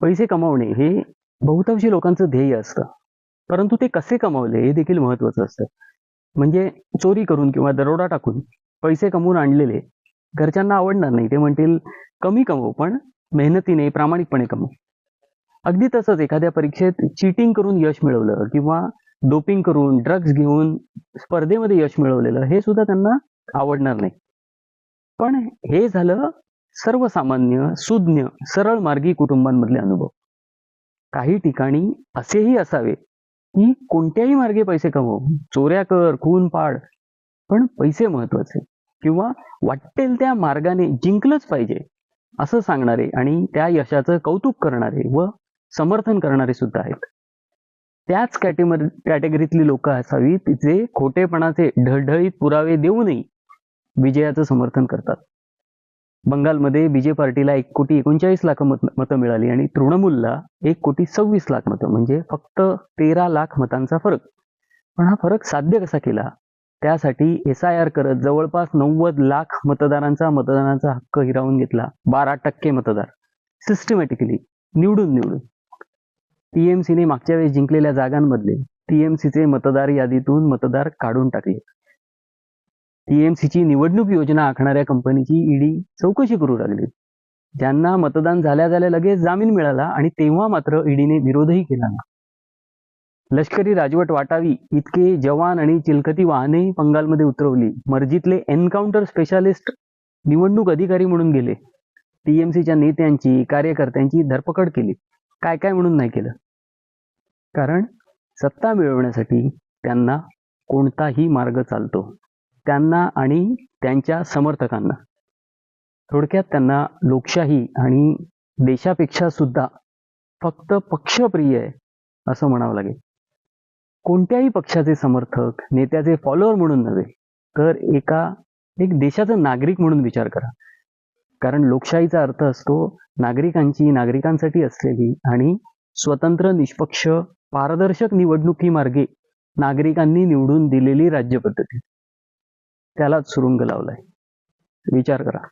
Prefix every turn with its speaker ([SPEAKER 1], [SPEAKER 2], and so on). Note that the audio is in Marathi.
[SPEAKER 1] पैसे कमावणे हे बहुतांशी लोकांचं ध्येय असतं. परंतु ते कसे कमावले हे देखील महत्त्वाचं असतं. म्हणजे चोरी करून किंवा दरोडा टाकून पैसे कमवून आणलेले घरच्यांना आवडणार नाही. ते म्हणतील, "कमी कमव, पण मेहनतीने, प्रामाणिकपणे कमव." अगदी तसंच एखाद्या परीक्षेत चीटिंग करून यश मिळवलं किंवा डोपिंग करून, ड्रग्ज घेऊन स्पर्धेमध्ये यश मिळवलेलं हे सुद्धा त्यांना आवडणार नाही. पण हे झालं सर्वसामान्य, सुज्ञ, सरळ मार्गी कुटुंबांमधले अनुभव. काही ठिकाणी असेही असावे, की कोणत्याही मार्गे पैसे कमव, चोऱ्या कर, खून पाड, पण पैसे महत्वाचे किंवा वाटेल त्या मार्गाने जिंकलंच पाहिजे असं सांगणारे आणि त्या यशाचं कौतुक करणारे व समर्थन करणारे सुद्धा आहेत. त्याच कॅटेगरीतली लोक असावीत जे खोटेपणाचे ढळढळीत पुरावे देऊनही विजयाचं समर्थन करतात. बंगालमध्ये बीजे पार्टीला 1,39,00,000 मतं मिळाली आणि तृणमूलला 1,26,00,000 मतं, म्हणजे फक्त 13 लाख मतांचा फरक. पण हा फरक साध्य कसा केला? त्यासाठी SIR करत जवळपास 90 लाख मतदानाचा हक्क हिरावून घेतला. 12% मतदार सिस्टमॅटिकली निवडून TMCने मागच्या वेळेस जिंकलेल्या जागांमधले TMCचे मतदार यादीतून मतदार काढून टाकले. TMCची निवडणूक योजना आखणाऱ्या कंपनीची ED चौकशी करू लागली. ज्यांना मतदान झाल्या लगेच जामीन मिळाला आणि तेव्हा मात्र EDने विरोधही केला ना. लष्करी राजवट वाटावी इतके जवान आणि चिलखती वाहने बंगालमध्ये उतरवली. मर्जीतले एन्काउंटर स्पेशालिस्ट निवडणूक अधिकारी म्हणून गेले. TMCच्या नेत्यांची, कार्यकर्त्यांची धरपकड केली. काय म्हणून नाही केलं? कारण सत्ता मिळवण्यासाठी त्यांना कोणताही मार्ग चालतो. त्यांना आणि त्यांच्या समर्थकांना. थोडक्यात त्यांना लोकशाही आणि देशापेक्षा सुद्धा फक्त पक्षप्रिय आहे असं म्हणावं लागेल. कोणत्याही पक्षाचे समर्थक, नेत्याचे फॉलोअर म्हणून नव्हे, तर एक देशाचं नागरिक म्हणून विचार करा. कारण लोकशाहीचा अर्थ असतो नागरिकांसाठी असलेली आणि स्वतंत्र, निष्पक्ष, पारदर्शक निवडणुकी मार्गे नागरिकांनी निवडून दिलेली राज्यपद्धती. त्यालाच सुरुंग लावलाय. विचार करा.